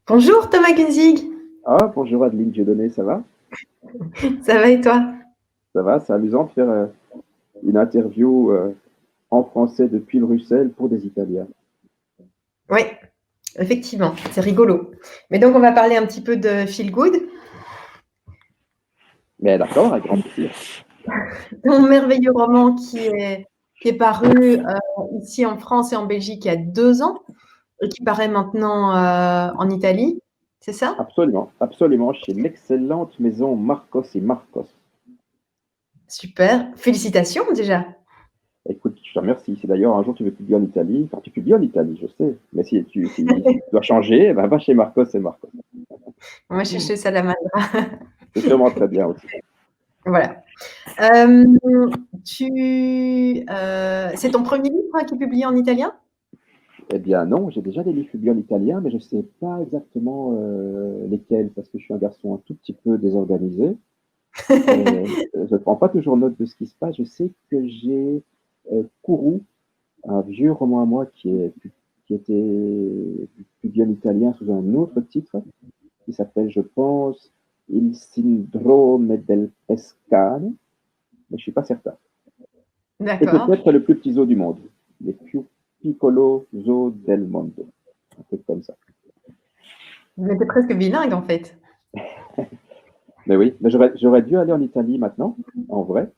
Bonjour Thomas Kunzig, Ah, bonjour Adeline Dieudonné, ça va? ça va et toi? Ça va, c'est amusant de faire une interview en français depuis Bruxelles pour des Italiens. Oui, effectivement, c'est rigolo. Mais donc on va parler un petit peu de Feel Good, Mais d'accord, avec grand plaisir. ton merveilleux roman qui est paru ici en France et en Belgique il y a 2 ans et qui paraît maintenant en Italie, c'est ça? Absolument, absolument, chez l'excellente maison Marcos et Marcos. Super, félicitations déjà. Écoute, je te remercie. Si d'ailleurs un jour tu veux publier en Italie, enfin tu publies en Italie, je sais, mais si tu dois changer, eh ben, va chez Marcos et Marcos. Moi je suis chez Salamandra. C'est sûrement très bien aussi. Voilà. C'est ton premier livre qui est publié en italien? Eh bien non, j'ai déjà des livres publiés en italien, mais je ne sais pas exactement lesquels, parce que je suis un garçon un tout petit peu désorganisé. Je ne prends pas toujours note de ce qui se passe. Je sais que j'ai Kourou, un vieux roman à moi qui était publié en italien sous un autre titre, qui s'appelle, je pense, Il Sindrome del Pescane, mais je ne suis pas certain. Et D'accord. peut-être Le plus petit zoo du monde, Les più piccolo zoo del mondo, un truc comme ça. Mais t'es presque bilingue en fait. Mais oui, mais j'aurais dû aller en Italie maintenant, en vrai.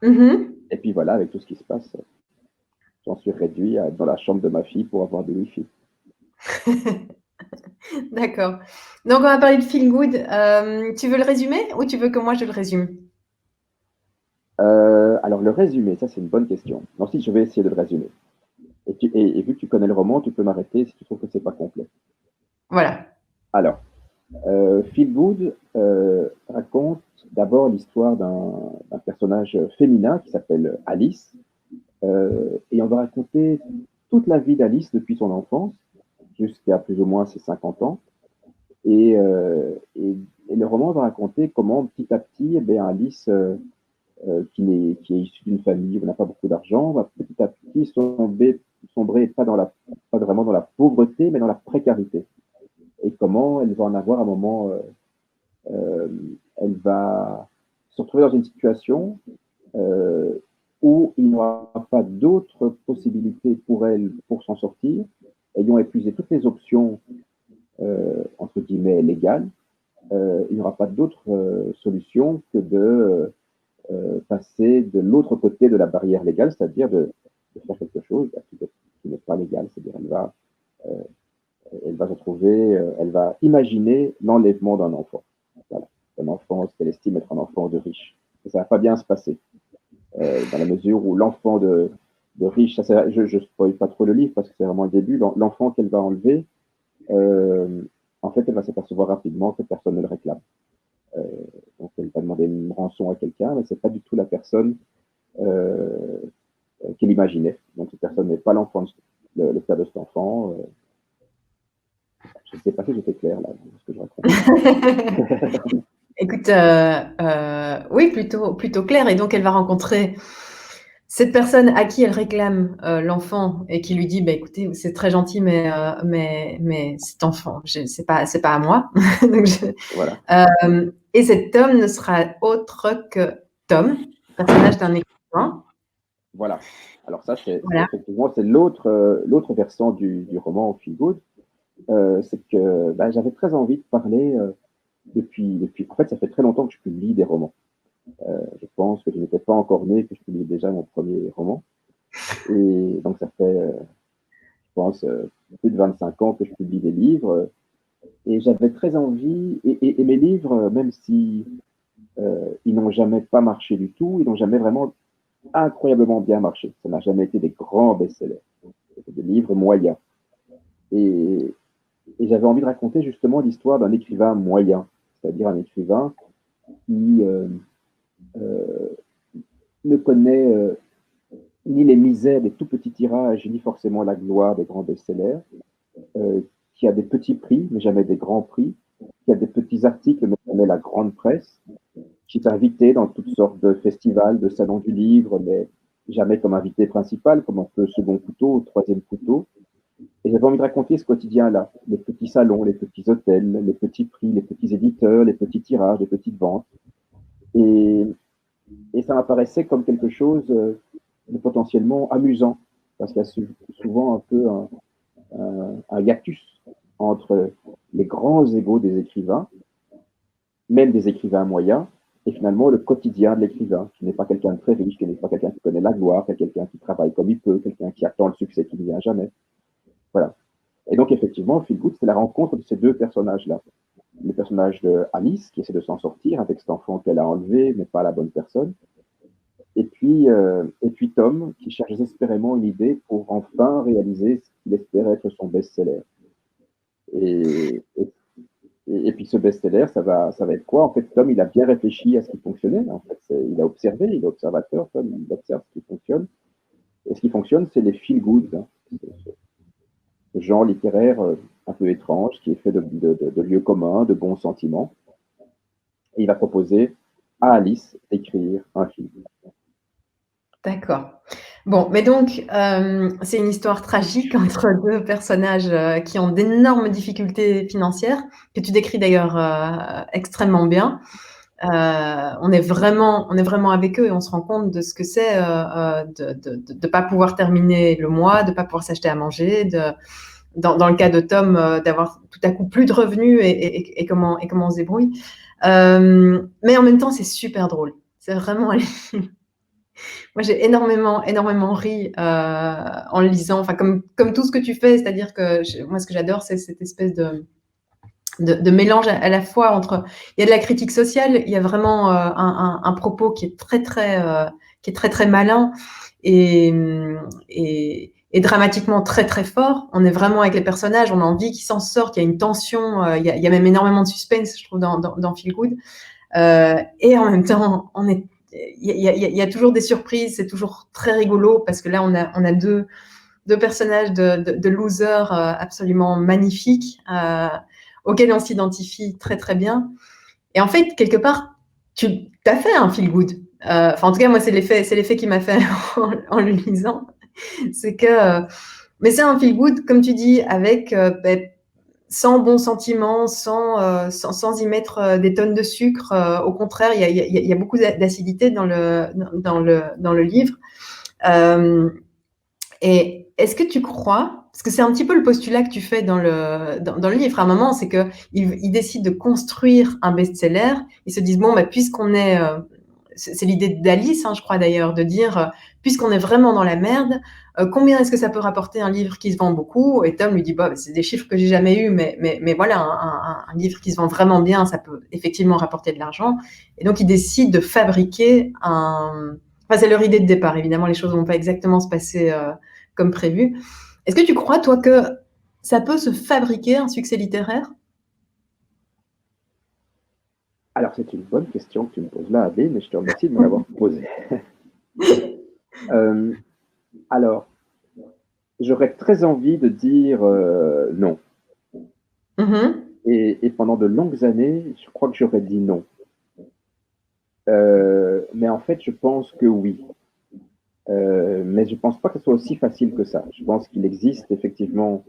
Mhm. Et puis voilà, avec tout ce qui se passe, j'en suis réduit à être dans la chambre de ma fille pour avoir du wifi. D'accord. Donc, on va parler de Feel Good. Tu veux le résumer ou tu veux que moi je le résume? Alors, le résumé, ça c'est une bonne question. Ensuite, je vais essayer de le résumer. Et vu que tu connais le roman, tu peux m'arrêter si tu trouves que c'est pas complet. Voilà. Alors, Feel Good raconte d'abord l'histoire d'un personnage féminin qui s'appelle Alice. Et on va raconter toute la vie d'Alice depuis son enfance jusqu'à plus ou moins ses 50 ans. Et le roman va raconter comment petit à petit, eh bien, Alice qui est issu d'une famille où on n'a pas beaucoup d'argent, va petit à petit sombrer pas vraiment dans la pauvreté, mais dans la précarité. Et comment elle va en avoir un moment, euh, elle va se retrouver dans une situation euh, où il n'y aura pas d'autres possibilités pour elle pour s'en sortir, ayant épuisé toutes les options, entre guillemets, légales, il n'y aura pas d'autre solution que de passer de l'autre côté de la barrière légale, c'est-à-dire de faire quelque chose qui n'est pas légal, c'est-à-dire elle va se trouver, elle va imaginer l'enlèvement d'un enfant. Voilà. Un enfant, ce qu'elle estime être un enfant de riche. Et ça ne va pas bien se passer, dans la mesure où l'enfant de riche, je ne spoil pas trop le livre parce que c'est vraiment le début, l'enfant qu'elle va enlever, euh, en fait, elle va s'apercevoir rapidement que personne ne le réclame. Euh, donc, elle va demander une rançon à quelqu'un, mais ce n'est pas du tout la personne euh, qu'il imaginait. Donc, cette personne n'est pas l'enfant, le père de cet enfant. Je ne sais pas si j'étais clair là, dans ce que je raconte. Écoute, oui, plutôt clair. Et donc, elle va rencontrer cette personne à qui elle réclame l'enfant et qui lui dit, bah, écoutez, c'est très gentil, mais cet enfant, c'est pas à moi. Donc, Voilà. et cet homme ne sera autre que Tom, personnage d'un écrivain. Voilà. Alors ça, Voilà. effectivement, c'est l'autre versant du roman Feel Good. C'est que ben, j'avais très envie de parler depuis. En fait, ça fait très longtemps que je publie des romans. Je pense que je n'étais pas encore né, que je publiais déjà mon premier roman. Et donc, ça fait, je pense, plus de 25 ans que je publie des livres. Et j'avais très envie, et mes livres, même si ils n'ont jamais pas marché du tout, ils n'ont jamais vraiment incroyablement bien marché. Ça n'a jamais été des grands best-sellers. C'était des livres moyens. Et, et j'avais envie de raconter justement l'histoire d'un écrivain moyen, c'est-à-dire un écrivain qui euh, ne connaît ni les misères des tout petits tirages, ni forcément la gloire des grands best-sellers, qui a des petits prix, mais jamais des grands prix, qui a des petits articles, mais jamais la grande presse, qui est invité dans toutes sortes de festivals, de salons du livre, mais jamais comme invité principal, comme un peu second couteau, troisième couteau, Et j'avais envie de raconter ce quotidien-là, les petits salons, les petits hôtels, les petits prix, les petits éditeurs, les petits tirages, les petites ventes. Et, et ça m'apparaissait comme quelque chose de potentiellement amusant, parce qu'il y a souvent un peu un hiatus entre les grands égaux des écrivains, même des écrivains moyens, et finalement le quotidien de l'écrivain, qui n'est pas quelqu'un de très riche, qui n'est pas quelqu'un qui connaît la gloire, qui est quelqu'un qui travaille comme il peut, quelqu'un qui attend le succès qui ne vient jamais. Voilà. Et donc, effectivement, Feel Good, c'est la rencontre de ces deux personnages-là. Le personnage de Alice, qui essaie de s'en sortir avec cet enfant qu'elle a enlevé, mais pas la bonne personne. Et puis Tom, qui cherche désespérément une idée pour enfin réaliser ce qu'il espère être son best-seller. Et, et, et puis ce best-seller, ça va être quoi? En fait, Tom, il a bien réfléchi à ce qui fonctionnait. En fait, il a observé, il est observateur, Tom, il observe ce qui fonctionne. Et ce qui fonctionne, c'est les feel good, hein. Ce genre littéraire un peu étrange, qui est fait de lieux communs, de bons sentiments. Et il va proposer à Alice d'écrire un film. D'accord. Bon, mais donc, c'est une histoire tragique entre deux personnages qui ont d'énormes difficultés financières, que tu décris d'ailleurs extrêmement bien. On est vraiment avec eux et on se rend compte de ce que c'est de pas pouvoir terminer le mois, de pas pouvoir s'acheter à manger, dans le cas de Tom, d'avoir tout à coup plus de revenus et comment on se débrouille. Mais en même temps, c'est super drôle. C'est vraiment moi, j'ai énormément ri en le lisant, enfin, comme tout ce que tu fais, c'est-à-dire que moi, ce que j'adore, c'est cette espèce de mélange à la fois entre. Il y a de la critique sociale, il y a vraiment un propos qui est très malin et, et dramatiquement très fort. On est vraiment avec les personnages, on a envie qu'ils s'en sortent, il y a une tension, il y a même énormément de suspense, je trouve, dans Feel Good. Et en même temps, il y a toujours des surprises, c'est toujours très rigolo parce que là, on a deux personnages de losers absolument magnifiques auxquels on s'identifie très bien. Et en fait, quelque part, tu as fait un feel good. Enfin, en tout cas, moi, c'est l'effet qui m'a fait en le lisant. C'est que, mais c'est un feel good, comme tu dis, avec sans bons sentiments, sans y mettre des tonnes de sucre. Au contraire, il y a beaucoup d'acidité dans le livre. Et est-ce que tu crois, parce que c'est un petit peu le postulat que tu fais dans le livre à un moment, c'est qu'ils décident de construire un best-seller, ils se disent, bon, bah, puisqu'on est, c'est l'idée d'Alice, hein, je crois d'ailleurs, de dire, puisqu'on est vraiment dans la merde, combien est-ce que ça peut rapporter un livre qui se vend beaucoup? Et Tom lui dit, bah, c'est des chiffres que j'ai jamais eus, mais voilà, un livre qui se vend vraiment bien, ça peut effectivement rapporter de l'argent. Et donc, ils décident de fabriquer un. Enfin, c'est leur idée de départ. Évidemment, les choses ne vont pas exactement se passer comme prévu. Est-ce que tu crois, toi, que ça peut se fabriquer un succès littéraire? Alors, c'est une bonne question que tu me poses là, Adé, mais je te remercie de me l'avoir posée. Alors, j'aurais très envie de dire non. Mm-hmm. Et pendant de longues années, je crois que j'aurais dit non. Mais en fait, je pense que oui. Mais je ne pense pas que ce soit aussi facile que ça. Je pense qu'il existe effectivement,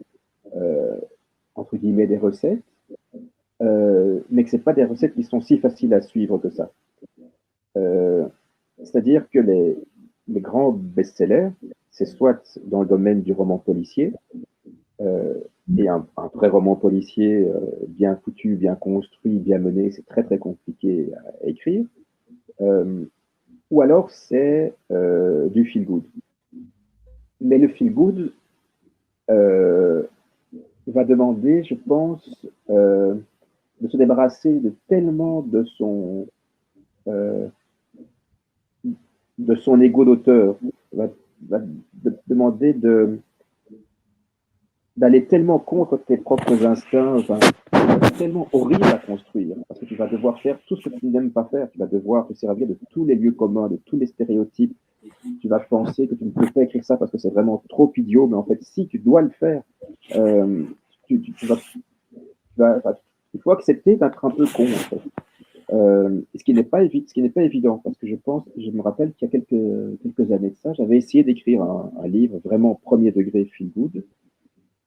euh, entre guillemets, des recettes, mais que ce pas des recettes qui sont si faciles à suivre que ça. Euh, C'est-à-dire que les grands best-sellers, c'est soit dans le domaine du roman policier, euh, et un vrai roman policier bien foutu, bien construit, bien mené, c'est très compliqué à écrire. Euh, ou alors c'est du feel good. Mais le feel good euh, va demander, je pense, de se débarrasser de tellement euh, de son ego d'auteur, va demander d'aller tellement contre tes propres instincts, enfin, c'est tellement horrible à construire, parce que tu vas devoir faire tout ce que tu n'aimes pas faire, tu vas devoir te servir de tous les lieux communs, de tous les stéréotypes, tu vas penser que tu ne peux pas écrire ça parce que c'est vraiment trop idiot, mais en fait, si tu dois le faire, euh, il faut accepter d'être un peu con, en fait. Ce qui n'est pas évident, parce que je me rappelle qu'il y a quelques années de ça, j'avais essayé d'écrire un livre vraiment premier degré feel good,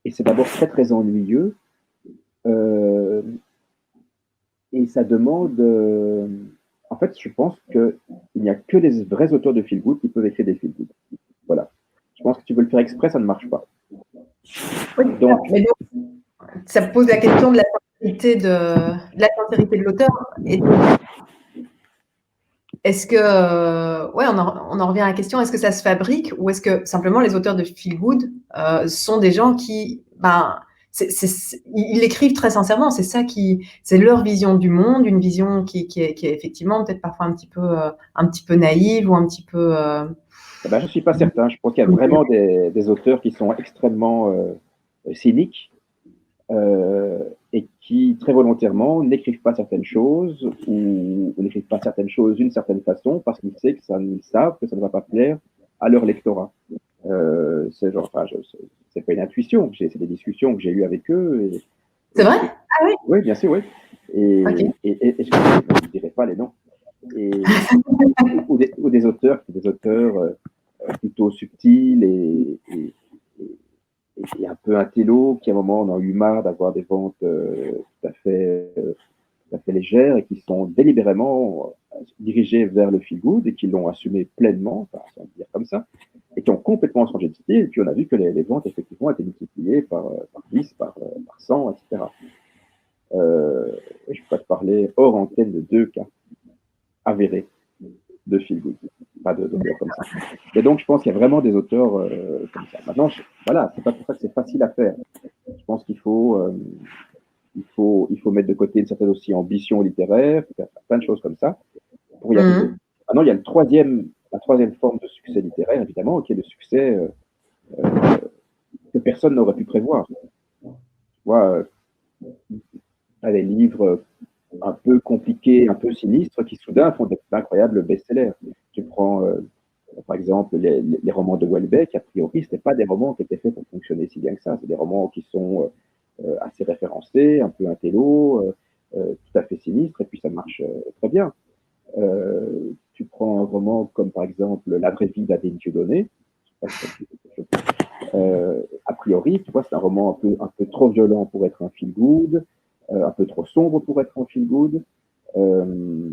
et c'est d'abord très très ennuyeux, euh, et ça demande. En fait, je pense qu'il n'y a que les vrais auteurs de feel good qui peuvent écrire des feel good. Voilà. Je pense que tu veux le faire exprès, ça ne marche pas. Oui, Donc, mais donc, ça pose la question de la sincérité de l'auteur. Et est-ce que, ouais, on en revient à la question, est-ce que ça se fabrique ou est-ce que simplement les auteurs de feel good sont des gens qui, ben, ils l'écrivent très sincèrement, c'est leur vision du monde, une vision qui est effectivement peut-être parfois un petit peu naïve ou un petit peu. je ne suis pas certain. Je pense qu'il y a vraiment des auteurs qui sont extrêmement cyniques, euh, et qui, très volontairement, n'écrivent pas certaines choses ou n'écrivent pas certaines choses d'une certaine façon parce qu'ils savent que ça ne va pas plaire à leur lectorat. C'est genre, enfin, c'est pas une intuition, c'est des discussions que j'ai eues avec eux. C'est vrai? Ah oui? Oui, bien sûr, oui. Ok. Et je ne dirais pas les noms. Ou des auteurs, plutôt subtils et un peu intello, qui à un moment en ont eu marre d'avoir des ventes tout à fait légères et qui sont délibérément dirigés vers le feel good et qui l'ont assumé pleinement, enfin, sans le dire comme ça, et qui ont complètement changé de style. Et puis on a vu que les ventes effectivement étaient multipliées par 10, par 100, etc. Je peux te parler hors antenne de 2 cas avérés de feel good, pas d'auteurs comme ça. Et donc je pense qu'il y a vraiment des auteurs comme ça. Maintenant, voilà, c'est pas pour ça que c'est facile à faire. Je pense il faut mettre de côté une certaine aussi ambition littéraire, faire plein de choses comme ça pour y arriver. Mhm. Maintenant, il y a la troisième forme de succès littéraire, évidemment, qui est le succès que personne n'aurait pu prévoir. Tu vois, les livres un peu compliqués, un peu sinistres, qui soudain font d'incroyables best-sellers. Tu prends, par exemple, les romans de Houellebecq, a priori, ce pas des romans qui étaient faits pour fonctionner si bien que ça. C'est des romans qui sont assez référencés, un peu intello, tout à fait sinistres, et puis ça marche très bien. Tu prends un roman comme par exemple La vraie vie d'Adine Dieudonné, a priori, tu vois, c'est un roman un peu trop violent pour être un feel good, un peu trop sombre pour être un feel good. Euh,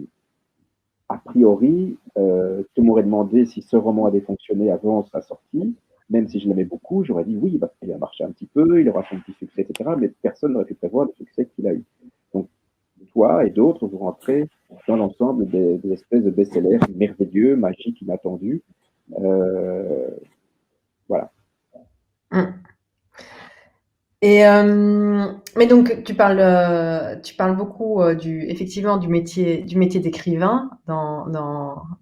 a priori, tu m'aurais demandé si ce roman avait fonctionné avant sa sortie. Même si je l'aimais beaucoup, j'aurais dit oui, il va marcher un petit peu, il aura son petit succès, etc. Mais personne n'aurait pu prévoir le succès qu'il a eu. Donc, toi et d'autres, vous rentrez dans l'ensemble des espèces de best-sellers merveilleux, magiques, inattendus. Euh, voilà. Mhm. Et mais donc tu parles beaucoup effectivement du métier d'écrivain dans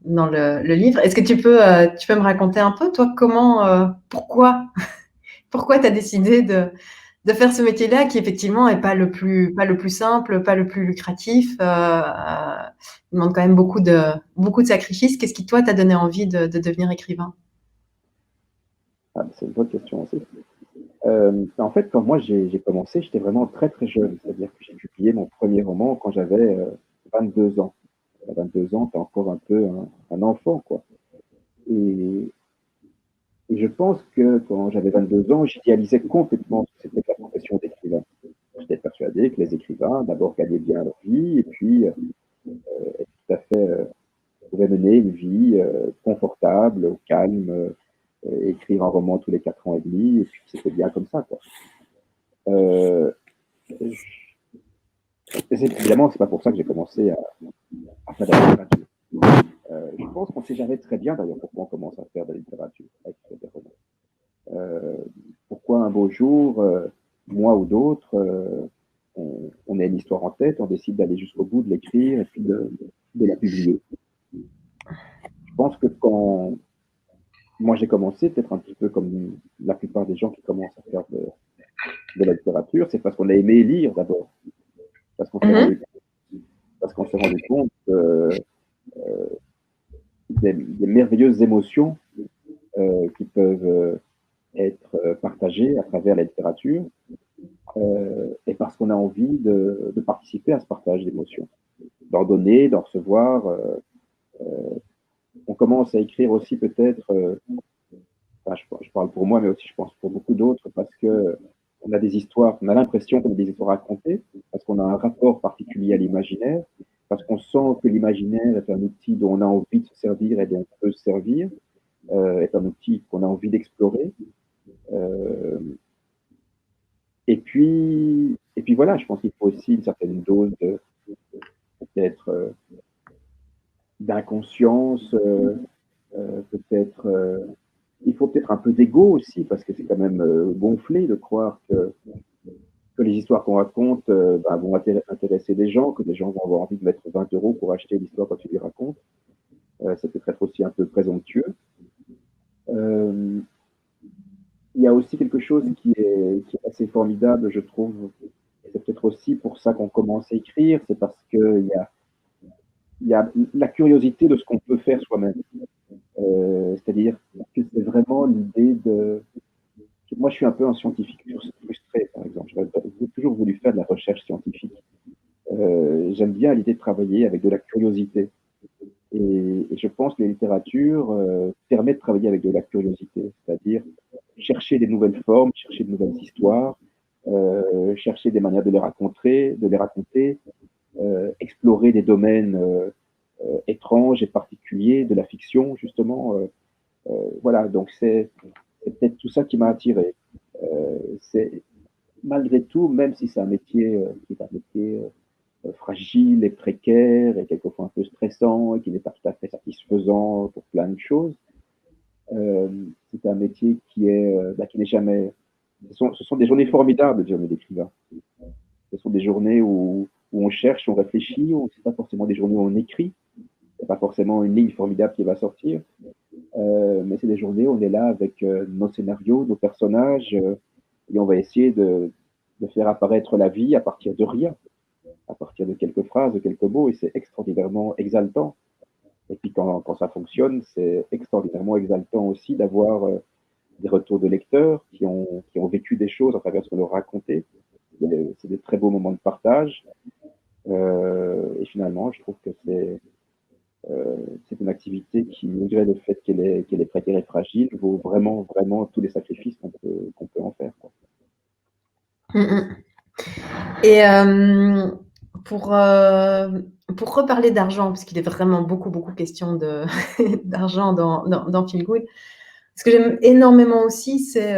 le livre. Est-ce que tu peux me raconter un peu toi comment pourquoi tu as décidé de faire ce métier-là qui effectivement est pas le plus simple, pas le plus lucratif, il demande quand même beaucoup de sacrifices. Qu'est-ce qui toi t'a donné envie de devenir écrivain? Ah, c'est une bonne question aussi. En fait, quand moi j'ai commencé, j'étais vraiment très très jeune. C'est-à-dire que j'ai publié mon premier roman quand j'avais 22 ans. À 22 ans, tu es encore un peu un enfant, quoi. Et, et je pense que quand j'avais 22 ans, j'idéalisais complètement ce que c'était que la profession d'écrivain. J'étais persuadé que les écrivains, d'abord, gagnaient bien leur vie et puis tout à fait pouvaient mener une vie confortable, au calme, écrire un roman tous les 4 ans et demi, et puis c'était bien comme ça, quoi. Euh, Évidemment, c'est pas pour ça que j'ai commencé à faire de la littérature. Je pense qu'on ne sait jamais très bien d'ailleurs pourquoi on commence à faire de la littérature, à écrire des romans. Pourquoi un beau jour, moi ou d'autres, on a une histoire en tête, on décide d'aller jusqu'au bout, de l'écrire et puis de la publier. Je pense que quand moi j'ai commencé, peut-être un petit peu comme la plupart des gens qui commencent à faire de la littérature, c'est parce qu'on a aimé lire d'abord, parce qu'on s'est Mhm. rendu, parce qu'on s'est rendu compte des merveilleuses émotions qui peuvent être partagées à travers la littérature, et parce qu'on a envie de participer à ce partage d'émotions, d'en donner, d'en recevoir. On commence à écrire aussi peut-être, enfin, je parle pour moi, mais aussi je pense pour beaucoup d'autres, parce que on a des histoires, on a l'impression qu'on a des histoires à raconter, parce qu'on a un rapport particulier à l'imaginaire, parce qu'on sent que l'imaginaire est un outil dont on a envie de se servir et dont on peut se servir, est un outil qu'on a envie d'explorer. Euh, et puis voilà, je pense qu'il faut aussi une certaine dose de peut-être d'inconscience, peut-être il faut peut-être un peu d'ego aussi, parce que c'est quand même gonflé de croire que les histoires qu'on raconte vont intéresser des gens, que des gens vont avoir envie de mettre 20 euros pour acheter l'histoire quand tu les racontes. Ça peut être aussi un peu présomptueux. Il y a aussi quelque chose qui est assez formidable, je trouve. C'est peut-être aussi pour ça qu'on commence à écrire, c'est parce il y a la curiosité de ce qu'on peut faire soi-même. C'est-à-dire que c'est vraiment l'idée de... Moi, je suis un peu un scientifique frustré, par exemple. J'ai toujours voulu faire de la recherche scientifique. J'aime bien l'idée de travailler avec de la curiosité. Et je pense que la littérature permet de travailler avec de la curiosité, c'est-à-dire chercher des nouvelles formes, chercher de nouvelles histoires, chercher des manières de les raconter, explorer des domaines étranges et particuliers de la fiction, justement. Voilà, donc c'est peut-être tout ça qui m'a attiré. C'est malgré tout, même si c'est un métier qui est un métier fragile et précaire et quelquefois un peu stressant et qui n'est pas tout à fait satisfaisant pour plein de choses, euh, c'est un métier qui n'est jamais... Ce sont des journées formidables, de d'écrivain. Ce sont des journées où on cherche, on réfléchit, c'est pas forcément des journées où on écrit, c'est pas forcément une ligne formidable qui va sortir, mais c'est des journées où on est là avec nos scénarios, nos personnages, et on va essayer de faire apparaître la vie à partir de rien, à partir de quelques phrases, de quelques mots, et c'est extraordinairement exaltant. Et puis quand ça fonctionne, c'est extraordinairement exaltant aussi d'avoir des retours de lecteurs qui ont vécu des choses à travers ce qu'on leur racontait. C'est des très beaux moments de partage. Et finalement, je trouve que c'est une activité qui, malgré le fait qu'elle est précaire et fragile, vaut vraiment, vraiment tous les sacrifices qu'on peut en faire, quoi. Et pour, pour reparler d'argent, parce qu'il est vraiment beaucoup, beaucoup question d'argent dans Feel Good, ce que j'aime énormément aussi, c'est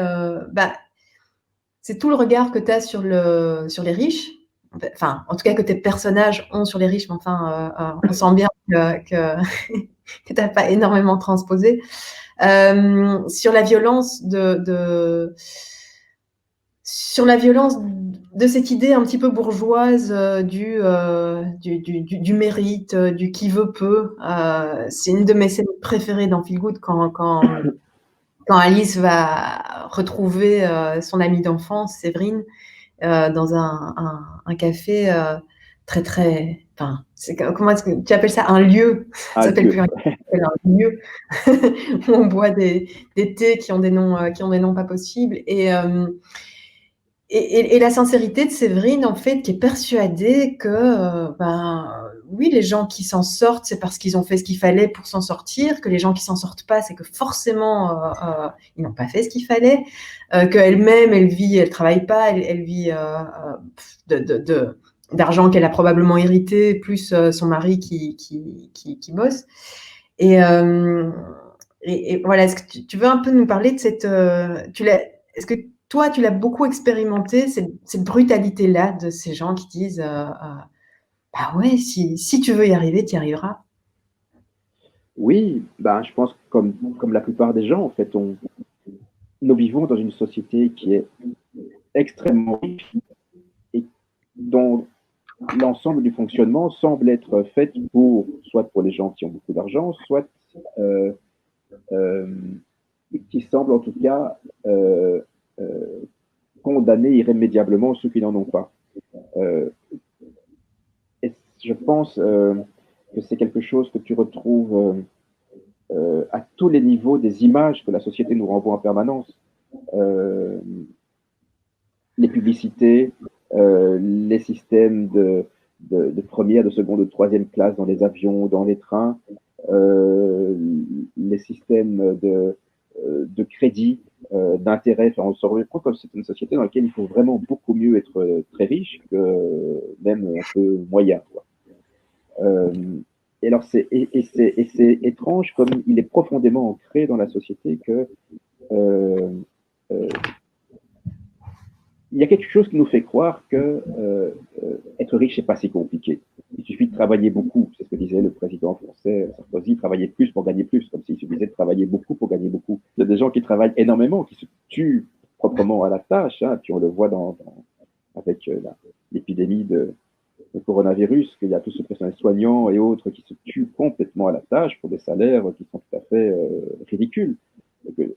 tout le regard que tu as sur les riches. Enfin, en tout cas, que tes personnages ont sur les riches, mais enfin, on sent bien que tu n'as pas énormément transposé. Sur la violence sur la violence de cette idée un petit peu bourgeoise du mérite, du qui veut peut. C'est une de mes scènes préférées dans Feel Good quand Alice va retrouver son amie d'enfance, Séverine, dans un café très, très... Enfin, comment est-ce que tu appelles ça? Un lieu. Ça s'appelle plus un café, un lieu où on boit des thés qui ont des noms pas possibles. Et la sincérité de Séverine, en fait, qui est persuadée que, oui, les gens qui s'en sortent, c'est parce qu'ils ont fait ce qu'il fallait pour s'en sortir, que les gens qui s'en sortent pas, c'est que forcément, ils n'ont pas fait ce qu'il fallait, qu'elle-même, elle travaille pas, elle vit d'argent qu'elle a probablement hérité, plus son mari qui bosse. Et voilà, est-ce que tu veux un peu nous parler de est-ce que toi, tu l'as beaucoup expérimenté, cette brutalité-là de ces gens qui disent bah ouais, si tu veux y arriver, tu y arriveras. Oui, ben, je pense que comme la plupart des gens, en fait, nous vivons dans une société qui est extrêmement riche et dont l'ensemble du fonctionnement semble être fait soit pour les gens qui ont beaucoup d'argent, soit euh, euh, qui semble en tout cas euh, condamner irrémédiablement ceux qui n'en ont pas. Euh, et je pense que c'est quelque chose que tu retrouves à tous les niveaux des images que la société nous renvoie en permanence. Euh, les publicités, les systèmes de première, de seconde, de troisième classe dans les avions, dans les trains, les systèmes de crédit, d'intérêt. Enfin, on se rend compte que c'est une société dans laquelle il faut vraiment beaucoup mieux être très riche que même un peu moyen, quoi. Euh, et alors, c'est étrange comme il est profondément ancré dans la société que euh, euh, il y a quelque chose qui nous fait croire que être riche, c'est pas si compliqué. Il suffit de travailler beaucoup. C'est ce que disait le président français Sarkozy, travailler plus pour gagner plus, comme s'il suffisait de travailler beaucoup pour gagner beaucoup. Il y a des gens qui travaillent énormément, qui se tuent proprement à la tâche, hein, puis on le voit avec l'épidémie de coronavirus, qu'il y a tous ces personnels soignants et autres qui se tuent complètement à la tâche pour des salaires qui sont tout à fait ridicules.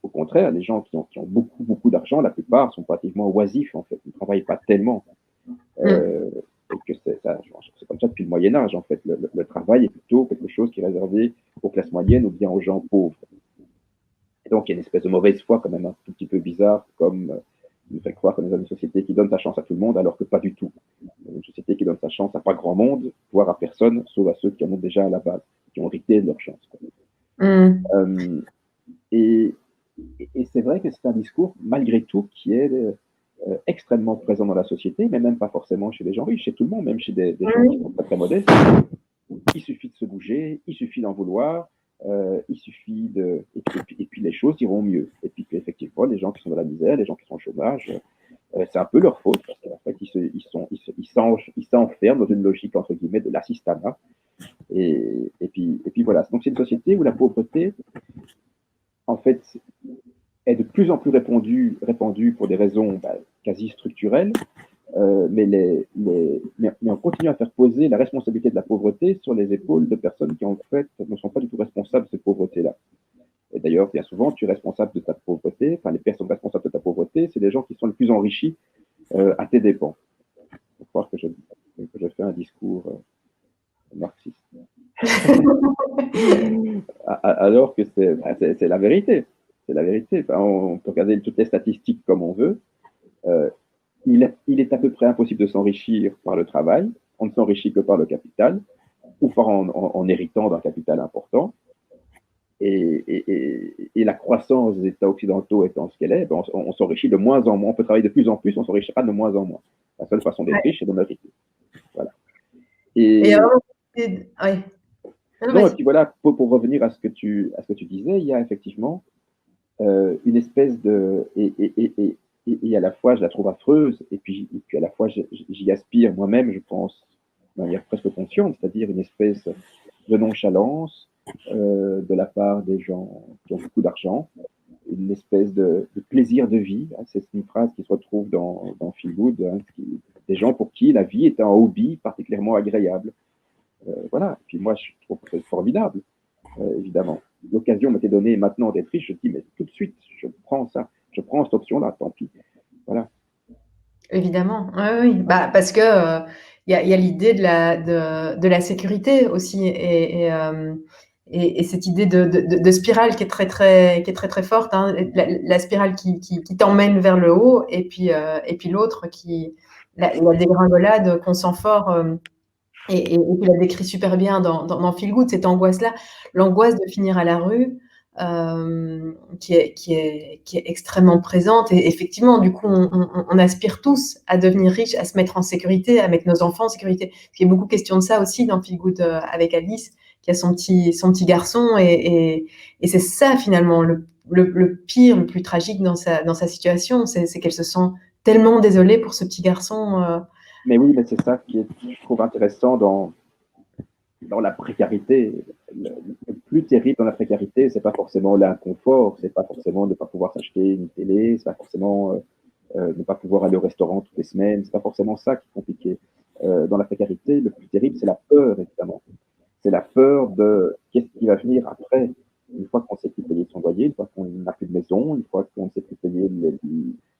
Au contraire, les gens qui ont beaucoup, beaucoup d'argent, la plupart sont pratiquement oisifs, en fait. Ils ne travaillent pas tellement. Et que c'est comme ça depuis le Moyen-Âge, en fait. Le travail est plutôt quelque chose qui est réservé aux classes moyennes ou bien aux gens pauvres. Et donc, il y a une espèce de mauvaise foi, quand même, un tout petit peu bizarre, comme il nous fait croire qu'on est dans une société qui donne sa chance à tout le monde, alors que pas du tout. Une société qui donne sa chance à pas grand monde, voire à personne, sauf à ceux qui en ont déjà à la base, qui ont hérité de leur chance. Et c'est vrai que c'est un discours, malgré tout, qui est extrêmement présent dans la société, mais même pas forcément chez les gens riches, chez tout le monde, même chez des gens qui sont très, très modestes. Il suffit de se bouger, il suffit d'en vouloir, il suffit de. Et puis les choses iront mieux. Et puis effectivement, les gens qui sont dans la misère, les gens qui sont au chômage, c'est un peu leur faute, parce qu'en fait, ils s'enferment dans une logique, entre guillemets, de l'assistanat. Et puis voilà. Donc c'est une société où la pauvreté, en fait, est de plus en plus répandue pour des raisons quasi structurelles, mais on continue à faire poser la responsabilité de la pauvreté sur les épaules de personnes qui, en fait, ne sont pas du tout responsables de cette pauvreté-là. Et d'ailleurs, bien souvent, tu es responsable de ta pauvreté, enfin, les personnes responsables de ta pauvreté, c'est les gens qui sont les plus enrichis à tes dépens. Il faut croire que je fais un discours marxiste. Alors que c'est la vérité. C'est la vérité. Enfin, on peut regarder toutes les statistiques comme on veut. Il est à peu près impossible de s'enrichir par le travail. On ne s'enrichit que par le capital ou en héritant d'un capital important. Et la croissance des États occidentaux étant ce qu'elle est, on s'enrichit de moins en moins. On peut travailler de plus en plus, on s'enrichira de moins en moins. La seule façon d'être riche, c'est d'en hériter. Voilà. Et non, et puis voilà, pour revenir à ce que tu disais, il y a effectivement une espèce de. Et à la fois, je la trouve affreuse, et puis à la fois, j'y aspire moi-même, je pense, de manière presque consciente, c'est-à-dire une espèce de nonchalance de la part des gens qui ont beaucoup d'argent, une espèce de plaisir de vie. Hein, c'est une phrase qui se retrouve dans Feel Good, hein, des gens pour qui la vie est un hobby particulièrement agréable. Voilà, et puis moi, je trouve que c'est formidable, évidemment. L'occasion m'était donnée maintenant d'être riche, je dis, mais tout de suite, je prends ça, je prends cette option-là, tant pis. Voilà. Évidemment, oui, bah, parce que y a l'idée de la sécurité aussi, et cette idée de spirale qui est très forte, hein, la spirale qui t'emmène vers le haut, et puis l'autre la dégringolade qu'on sent fort, et tu la décrit super bien dans Feel Good, cette angoisse-là, l'angoisse de finir à la rue, qui est extrêmement présente. Et effectivement, du coup, on aspire tous à devenir riches, à se mettre en sécurité, à mettre nos enfants en sécurité. Il y a beaucoup de questions de ça aussi dans Feel Good avec Alice, qui a son petit garçon. Et c'est ça, finalement, le pire, le plus tragique dans sa situation, c'est qu'elle se sent tellement désolée pour ce petit garçon. Mais oui, mais c'est ça qui est, je trouve, intéressant dans la précarité. Le plus terrible dans la précarité, c'est pas forcément l'inconfort, c'est pas forcément de ne pas pouvoir s'acheter une télé, c'est pas forcément ne pas pouvoir aller au restaurant toutes les semaines, c'est pas forcément ça qui est compliqué. Dans la précarité, le plus terrible, c'est la peur, évidemment. C'est la peur de qu'est-ce qui va venir après, une fois qu'on ne sait plus payer son loyer, une fois qu'on n'a plus de maison, une fois qu'on ne sait plus payer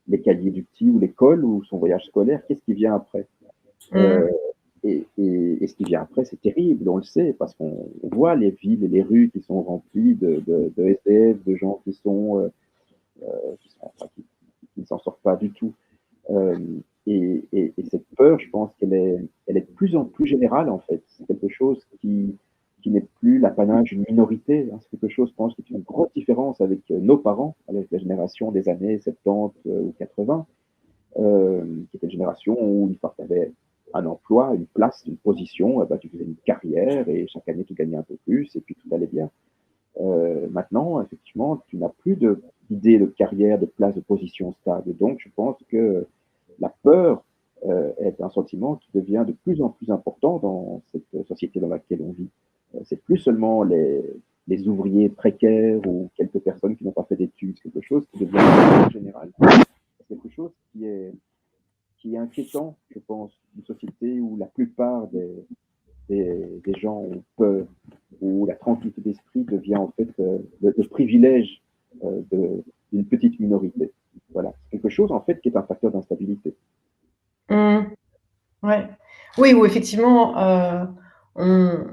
les cahiers du petit ou l'école ou son voyage scolaire, qu'est-ce qui vient après? Et ce qui vient après, c'est terrible, on le sait, parce qu'on voit les villes et les rues qui sont remplies de SDF, de gens qui ne s'en sortent pas du tout. Et cette peur, je pense qu'elle est de plus en plus générale, en fait. C'est quelque chose qui n'est plus l'apanage d'une minorité. Hein. C'est quelque chose, je pense, qui est une grosse différence avec nos parents, avec la génération des années 70 ou 80, qui était une génération où une fois que tu avais un emploi, une place, une position, eh ben, tu faisais une carrière et chaque année tu gagnais un peu plus et puis tout allait bien. Maintenant, effectivement, tu n'as plus d'idée de carrière, de place, de position stable. Donc, je pense que la peur est un sentiment qui devient de plus en plus important dans cette société dans laquelle on vit. C'est plus seulement les ouvriers précaires ou quelques personnes qui n'ont pas fait d'études, quelque chose qui devient en général. C'est quelque chose qui est inquiétant, je pense, une société où la plupart des gens ont peur, où la tranquillité d'esprit devient en fait le privilège d'une petite minorité. Voilà, c'est quelque chose en fait qui est un facteur d'instabilité. Mmh. Ouais. Oui, où effectivement, on,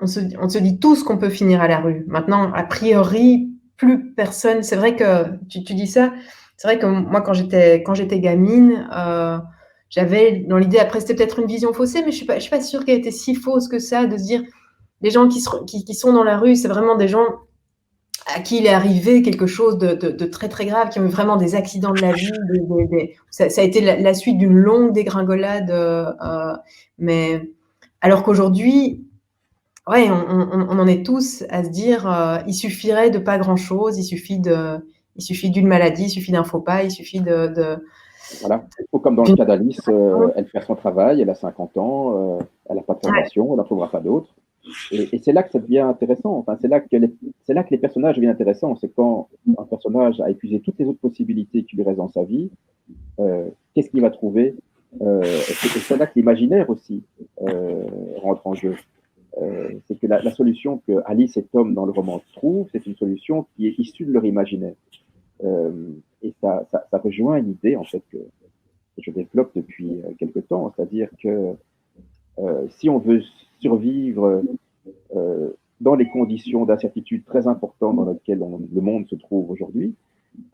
on se dit tous qu'on peut finir à la rue. Maintenant, a priori, plus personne. C'est vrai que tu dis ça. C'est vrai que moi, quand j'étais gamine, j'avais dans l'idée. Après, c'était peut-être une vision faussée, mais je suis pas sûre qu'elle était si fausse que ça, de se dire les gens qui sont dans la rue, c'est vraiment des gens à qui il est arrivé quelque chose de très très grave, qui ont eu vraiment des accidents de la vie. Ça a été la suite d'une longue dégringolade. Mais alors qu'aujourd'hui, ouais, on en est tous à se dire, il suffirait de pas grand-chose, il suffit d'une maladie, il suffit d'un faux pas, il suffit Voilà. Ou comme dans le d'une... cas d'Alice, elle fait son travail, elle a 50 ans, elle n'a pas de Ouais, formation, elle n'en trouvera pas d'autres. Et c'est là que ça devient intéressant. Enfin, c'est là que les personnages deviennent intéressants. C'est quand un personnage a épuisé toutes les autres possibilités qui lui restent dans sa vie, qu'est-ce qu'il va trouver et c'est là que l'imaginaire aussi rentre en jeu. C'est que la solution que Alice et Tom dans le roman trouvent, c'est une solution qui est issue de leur imaginaire. Et ça rejoint une idée en fait que je développe depuis quelque temps, c'est-à-dire que si on veut survivre dans les conditions d'incertitude très importantes dans lesquelles le monde se trouve aujourd'hui,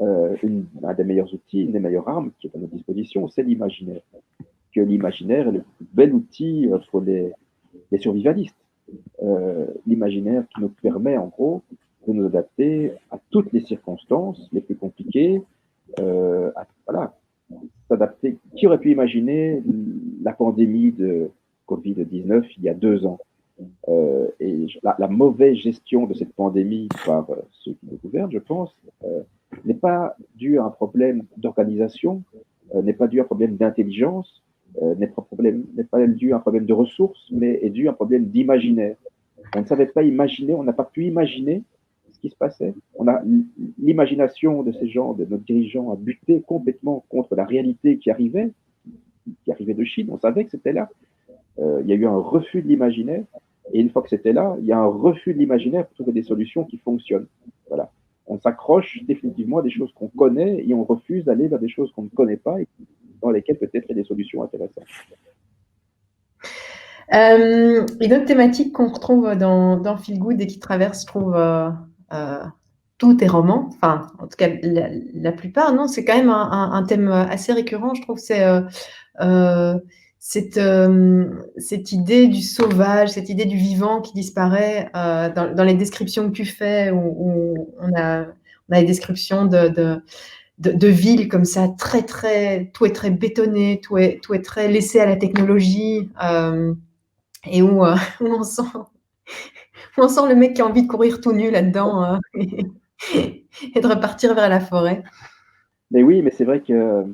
un des meilleurs outils, une des meilleures armes qui est à notre disposition, c'est l'imaginaire. Que l'imaginaire est le plus bel outil pour les survivalistes. L'imaginaire qui nous permet, en gros, de nous adapter à toutes les circonstances les plus compliquées, voilà, s'adapter. Qui aurait pu imaginer la pandémie de Covid-19 il y a 2 ans et la mauvaise gestion de cette pandémie par ceux qui nous gouvernent, je pense, n'est pas due à un problème d'organisation, n'est pas due à un problème d'intelligence, n'est pas due à un problème de ressources, mais est due à un problème d'imaginaire. On ne savait pas imaginer, on n'a pas pu imaginer ce qui se passait. L'imagination de ces gens, de nos dirigeants, a buté complètement contre la réalité qui arrivait de Chine. On savait que c'était là. Il y a eu un refus de l'imaginaire. Et une fois que c'était là, il y a un refus de l'imaginaire pour trouver des solutions qui fonctionnent. Voilà. On s'accroche définitivement à des choses qu'on connaît et on refuse d'aller vers des choses qu'on ne connaît pas et dans lesquelles peut-être il y a des solutions intéressantes. Une autre thématique qu'on retrouve dans Feel Good et qui traverse, je trouve, tous tes romans, enfin, en tout cas, la plupart, non, c'est quand même un thème assez récurrent, je trouve, c'est cette idée du sauvage, cette idée du vivant qui disparaît dans les descriptions que tu fais, où on a les descriptions de villes comme ça, tout est très bétonné, tout est très laissé à la technologie, et où, où on sent le mec qui a envie de courir tout nu là-dedans et de repartir vers la forêt. Mais oui, mais c'est vrai que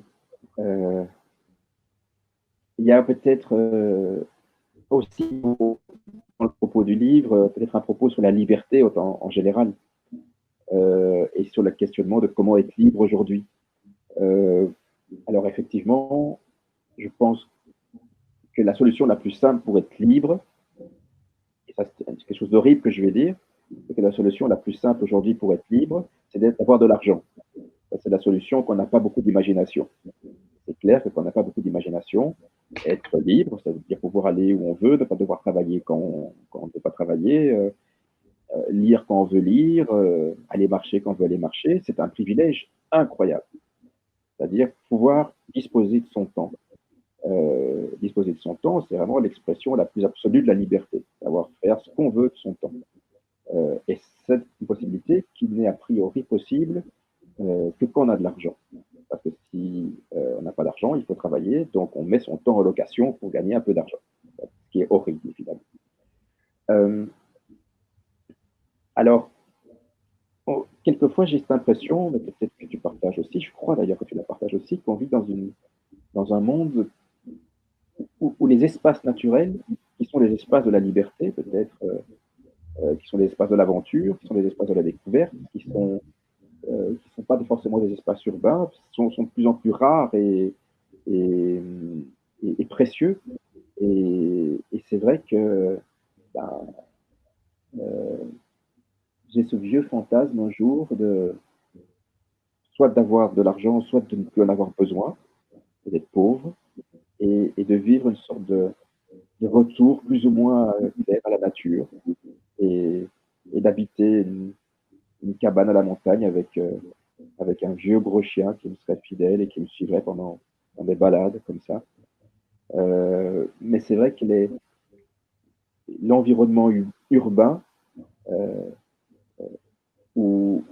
il y a peut-être aussi dans le propos du livre, peut-être un propos sur la liberté en général et sur le questionnement de comment être libre aujourd'hui. Alors effectivement, je pense que la solution la plus simple pour être libre, et ça c'est quelque chose d'horrible que je vais dire, c'est que la solution la plus simple aujourd'hui pour être libre, c'est d'avoir de l'argent. C'est la solution quand on n'a pas beaucoup d'imagination. C'est clair que quand on n'a pas beaucoup d'imagination, être libre, ça veut dire pouvoir aller où on veut, ne pas devoir travailler quand on ne peut pas travailler, lire quand on veut lire, aller marcher quand on veut aller marcher, c'est un privilège incroyable. C'est-à-dire pouvoir disposer de son temps. Disposer de son temps, c'est vraiment l'expression la plus absolue de la liberté. savoir faire ce qu'on veut de son temps. Et c'est une possibilité qui n'est a priori possible que quand on a de l'argent. Parce que si on n'a pas d'argent, il faut travailler, donc on met son temps en location pour gagner un peu d'argent, ce qui est horrible, évidemment. Euh, alors, quelquefois, j'ai cette impression, mais peut-être que tu partages aussi, je crois d'ailleurs que tu la partages aussi, qu'on vit dans un monde où les espaces naturels, qui sont les espaces de la liberté, peut-être, qui sont les espaces de l'aventure, qui sont les espaces de la découverte, qui sont pas forcément des espaces urbains, sont de plus en plus rares et, et précieux. Et c'est vrai que ben, euh, j'ai ce vieux fantasme un jour de soit d'avoir de l'argent, soit de ne plus en avoir besoin, d'être pauvre, et de vivre une sorte de retour plus ou moins clair à la nature, et, et d'habiter une cabane à la montagne avec un vieux gros chien qui me serait fidèle et qui me suivrait dans des balades comme ça. Mais c'est vrai que l'environnement urbain, euh, où,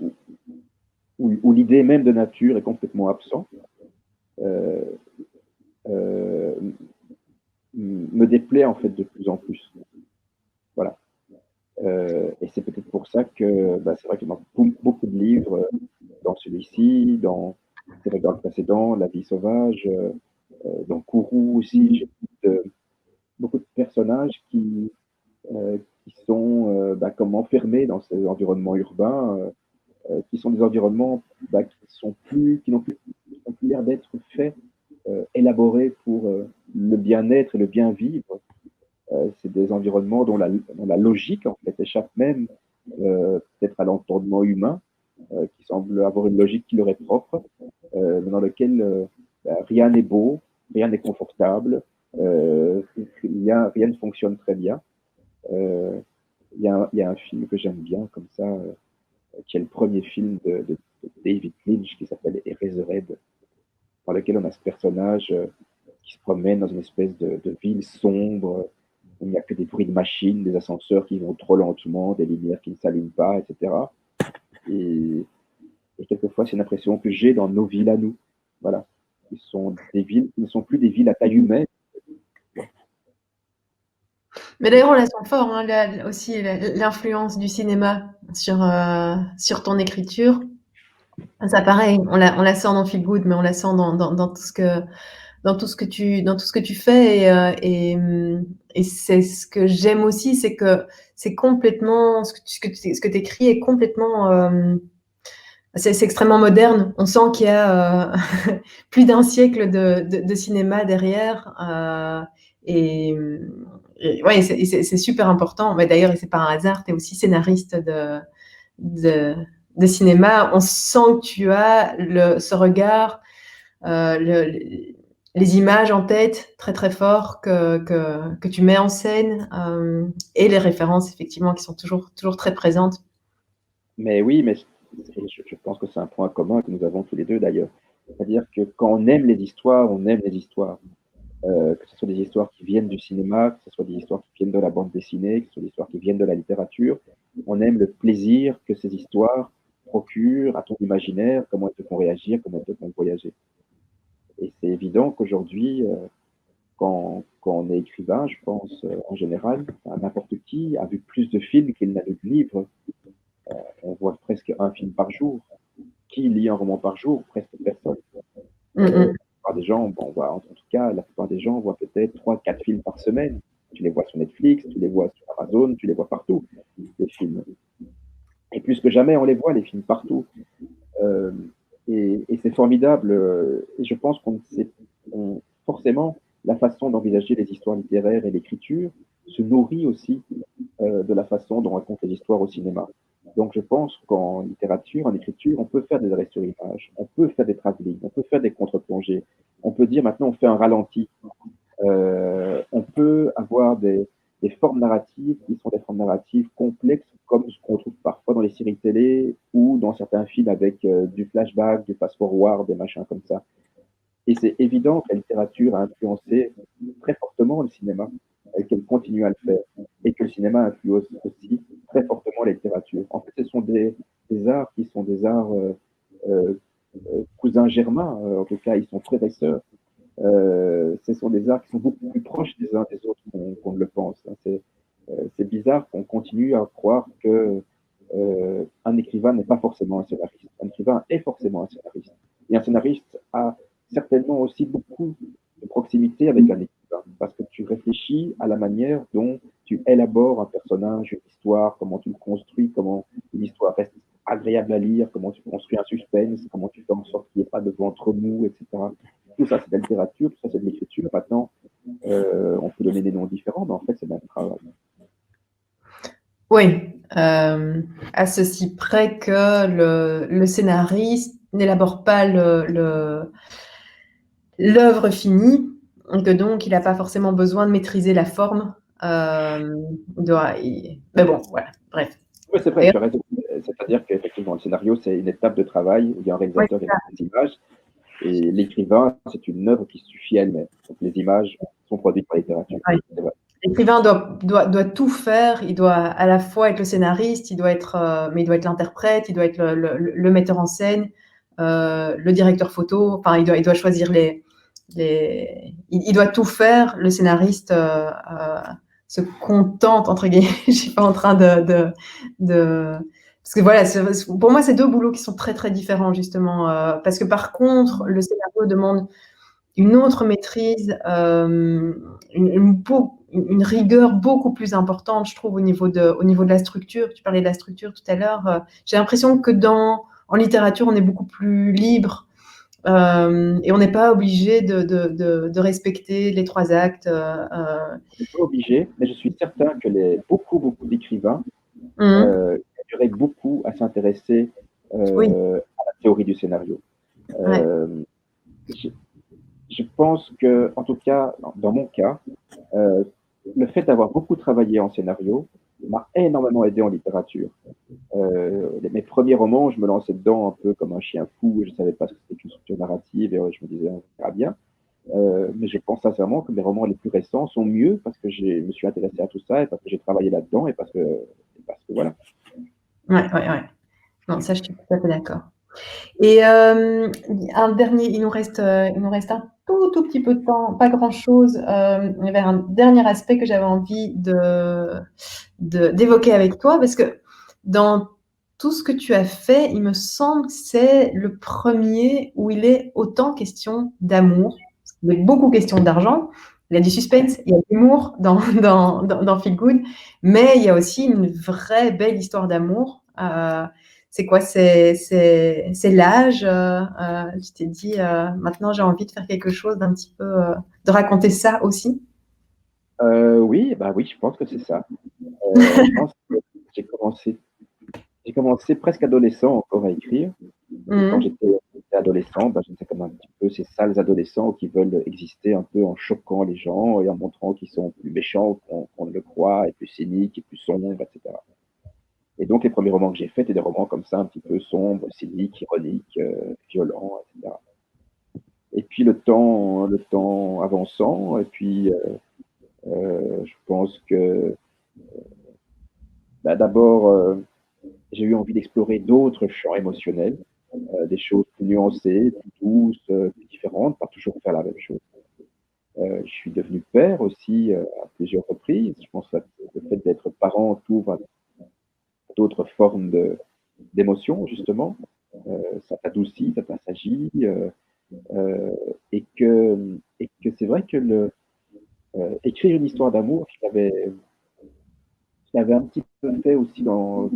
où l'idée même de nature est complètement absente, euh, euh, me déplaît en fait de plus en plus. Voilà. Et c'est peut-être pour ça que bah, c'est vrai que dans beaucoup de livres, dans celui-ci, c'est vrai, dans le précédent, La vie sauvage, dans Kourou aussi, j'ai beaucoup de personnages qui sont bah, comme enfermés dans ces environnements urbains, qui sont des environnements bah, qui n'ont plus l'air d'être faits, élaborés pour le bien-être et le bien vivre. C'est des environnements dont la logique en fait échappe même peut-être à l'entendement humain, qui semble avoir une logique qui leur est propre, mais dans lequel bah, rien n'est beau, rien n'est confortable, rien ne fonctionne très bien. Euh, il y a un film que j'aime bien comme ça, qui est le premier film de David Lynch qui s'appelle Eraserhead, dans lequel on a ce personnage qui se promène dans une espèce de ville sombre, où il n'y a que des bruits de machines, des ascenseurs qui vont trop lentement, des lumières qui ne s'allument pas, etc. Et, et quelquefois, c'est une impression que j'ai dans nos villes à nous. Voilà. Qui sont des villes qui ne sont plus des villes à taille humaine. Mais d'ailleurs, on la sent fort, hein, aussi l'influence du cinéma sur ton écriture. Ça, pareil, on la sent dans Feel Good, mais on la sent dans dans tout ce que tu fais. Et c'est ce que j'aime aussi, c'est que c'est complètement, ce que tu écris est complètement, c'est extrêmement moderne. On sent qu'il y a plus d'un siècle de cinéma derrière. Et, et ouais, c'est super important. Mais d'ailleurs, et c'est pas un hasard, tu es aussi scénariste de, de cinéma. On sent que tu as ce regard, les images en tête très très fort que tu mets en scène, et les références effectivement qui sont toujours très présentes. Mais oui, mais je pense que c'est un point commun que nous avons tous les deux d'ailleurs. C'est-à-dire que quand on aime les histoires, on aime les histoires. Que ce soit des histoires qui viennent du cinéma, que ce soit des histoires qui viennent de la bande dessinée, que ce soit des histoires qui viennent de la littérature, on aime le plaisir que ces histoires procurent à ton imaginaire, comment elles te font réagir, comment elles te font voyager. Et c'est évident qu'aujourd'hui, quand on est écrivain, je pense en général, n'importe qui a vu plus de films qu'il n'a lu de livres. On voit presque un film par jour. Qui lit un roman par jour? Presque personne. La Mm-hmm. plupart des gens, bon, en tout cas, la plupart des gens voient peut-être 3, 4 films par semaine. Tu les vois sur Netflix, tu les vois sur Amazon, tu les vois partout, les films. Et plus que jamais, on les voit, les films partout. Euh, et c'est formidable. Et je pense forcément, la façon d'envisager les histoires littéraires et l'écriture se nourrit aussi de la façon dont on raconte les histoires au cinéma. Donc je pense qu'en littérature, en écriture, on peut faire des arrêts sur image, on peut faire des travelling, on peut faire des contre-plongées, on peut dire maintenant on fait un ralenti, on peut avoir des formes narratives qui sont des formes narratives complexes comme ce qu'on trouve parfois dans les séries télé ou dans certains films avec du flashback, du fast-forward, des machins comme ça. Et c'est évident que la littérature a influencé très fortement le cinéma et qu'elle continue à le faire. et que le cinéma influence aussi très fortement la littérature. En fait, ce sont des arts qui sont des arts euh, cousins germains, en tout cas, ils sont frères et sœurs. Ce sont des arts qui sont beaucoup plus proches des uns des autres qu'on ne le pense. Hein. C'est bizarre qu'on continue à croire que un écrivain n'est pas forcément un scénariste. Un écrivain est forcément un scénariste. Et un scénariste a certainement aussi beaucoup de proximité avec un écrivain, parce que tu réfléchis à la manière dont tu élabores un personnage, une histoire, comment tu le construis, comment une histoire reste agréable à lire, comment tu construis un suspense, comment tu fais en sorte qu'il n'y ait pas de ventre mou, etc. Tout ça, c'est de la littérature, tout ça, c'est de l'écriture. Maintenant, on peut donner des noms différents, mais en fait, c'est le même travail. Oui, à ceci près que le scénariste n'élabore pas l'œuvre finie, et que donc il n'a pas forcément besoin de maîtriser la forme. Mais bon, voilà, bref. Oui, c'est vrai, Et, tu as raison. C'est-à-dire qu'effectivement, le scénario, c'est une étape de travail où il y a un ouais, réalisateur et des images, et l'écrivain, c'est une œuvre qui suffit à elle-même. Donc, les images sont produites par la littérature. ouais. C'est vrai. L'écrivain doit tout faire. Il doit à la fois être le scénariste, mais il doit être l'interprète, il doit être le metteur en scène, le directeur photo. Enfin, il doit choisir il doit tout faire. Le scénariste se contente, entre guillemets, je suis pas en train parce que voilà, pour moi, c'est deux boulots qui sont très très différents justement. Parce que par contre, le scénario demande une autre maîtrise, une rigueur beaucoup plus importante, je trouve, au niveau de la structure. Tu parlais de la structure tout à l'heure. J'ai l'impression que en littérature, on est beaucoup plus libre et on n'est pas obligé de respecter les trois actes. On n'est pas obligé, mais je suis certain que beaucoup d'écrivains Mmh. aimeraient beaucoup à s'intéresser Oui, à la théorie du scénario. ouais, Euh, je, je pense que, en tout cas, dans mon cas, euh, le fait d'avoir beaucoup travaillé en scénario m'a énormément aidé en littérature. Mes premiers romans, je me lançais dedans un peu comme un chien fou, et je ne savais pas ce que c'était qu'une structure narrative, et je me disais, on verra bien. Mais je pense sincèrement que mes romans les plus récents sont mieux parce que je me suis intéressé à tout ça, et parce que j'ai travaillé là-dedans, et parce que voilà. ouais, ouais, ouais. Non, ça, je suis tout à fait d'accord. Et un dernier, il nous reste un tout petit peu de temps, pas grand-chose. Il y avait un dernier aspect que j'avais envie d'évoquer avec toi, parce que dans tout ce que tu as fait, il me semble que c'est le premier où il est autant question d'amour. Il y a beaucoup question d'argent, il y a du suspense, il y a de l'humour dans Feel Good, mais il y a aussi une vraie belle histoire d'amour. C'est quoi? C'est l'âge. Tu t'es dit, maintenant j'ai envie de faire quelque chose d'un petit peu, de raconter ça aussi. Oui, bah oui, je pense que c'est ça. Je pense que j'ai commencé, j'ai commencé presque adolescent encore à écrire. Et quand Mhm. j'étais adolescent, bah, j'étais comme un petit peu ces sales adolescents qui veulent exister un peu en choquant les gens et en montrant qu'ils sont plus méchants qu'on ne le croit, et plus cyniques, et plus sombres, etc. Et donc, les premiers romans que j'ai faits étaient des romans comme ça, un petit peu sombres, cyniques, ironiques, violents, etc. Et puis, le temps avançant, et puis, je pense que bah, d'abord, j'ai eu envie d'explorer d'autres champs émotionnels, des choses plus nuancées, plus douces, plus différentes, pas toujours faire la même chose. Je suis devenu père aussi à plusieurs reprises. Je pense que le fait d'être parent t'ouvre à d'autres formes d'émotions, justement. Ça t'adoucit, ça t'assagit, euh, et que c'est vrai que écrire une histoire d'amour, je l'avais un petit peu fait aussi dans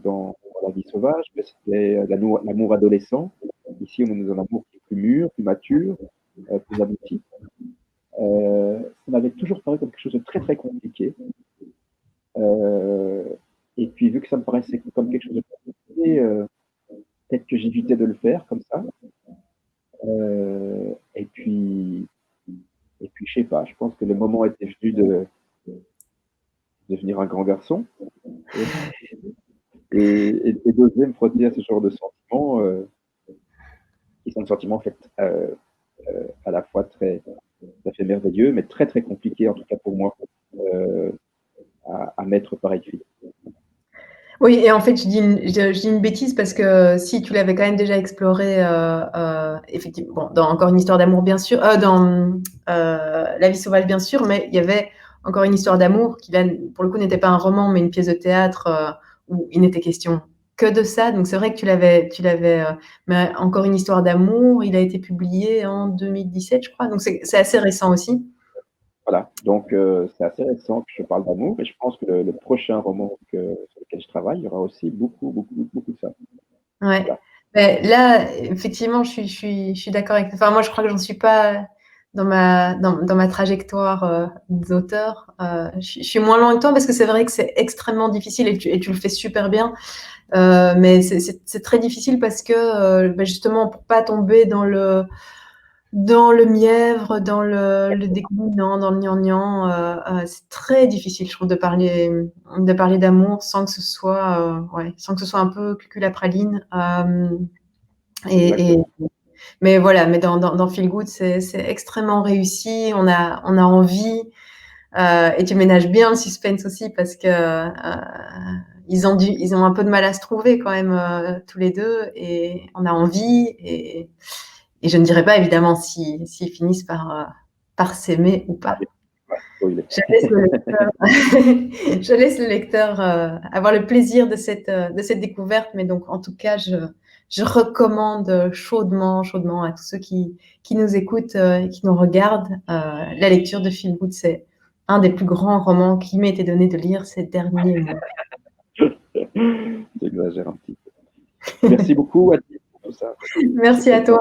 La vie sauvage, mais c'était l'amour adolescent. Ici, on est dans un amour qui est plus mûr, plus mature, plus abouti. Ça m'avait toujours paru comme quelque chose de très très compliqué. Euh, et puis, vu que ça me paraissait comme quelque chose de compliqué, peut-être que j'évitais de le faire comme ça. Et puis, je sais pas, je pense que le moment était venu de devenir un grand garçon et, et d'oser me frotter à ce genre de sentiments, qui sont des sentiments en fait, à la fois très, tout à fait merveilleux, mais très très compliqués, en tout cas pour moi, euh, à mettre par écrit. Oui, et en fait, je dis une bêtise parce que si tu l'avais quand même déjà exploré, effectivement, bon, dans Encore une histoire d'amour, bien sûr, dans La vie sauvage, bien sûr, mais il y avait Encore une histoire d'amour qui, là, pour le coup, n'était pas un roman, mais une pièce de théâtre où il n'était question que de ça. Donc, c'est vrai que tu l'avais, mais Encore une histoire d'amour, il a été publié en 2017, je crois. Donc, c'est assez récent aussi. Voilà, donc c'est assez récent que je parle d'amour et je pense que le prochain roman sur lequel je travaille, il y aura aussi beaucoup de ça. Ouais. Voilà. Mais là, effectivement, je suis d'accord avec. Enfin, moi, je crois que j'en suis pas dans ma trajectoire d'auteur. Je suis moins loin que toi parce que c'est vrai que c'est extrêmement difficile et tu le fais super bien. Mais c'est très difficile parce que bah, justement, pour pas tomber dans le mièvre, dans le dégoûtant, dans le gnangnan, c'est très difficile, je trouve, de parler d'amour sans que ce soit, ouais, sans que ce soit un peu cuculapraline. Et, et, Exactement. mais voilà, mais dans Feel Good, c'est extrêmement réussi. On a envie, et tu ménages bien le suspense aussi parce que ils ont un peu de mal à se trouver quand même tous les deux, et on a envie. Et je ne dirais pas évidemment s'ils finissent par s'aimer ou pas. Allez, on va spoiler. Je laisse le lecteur, je laisse le lecteur avoir le plaisir de cette découverte. Mais donc, en tout cas, je recommande chaudement, chaudement à tous ceux qui nous écoutent et qui nous regardent la lecture de Feel Good. C'est un des plus grands romans qui m'a été donné de lire ces derniers mois. J'exagère un petit peu. Merci beaucoup, Adeline, pour tout ça. Merci à C'était toi.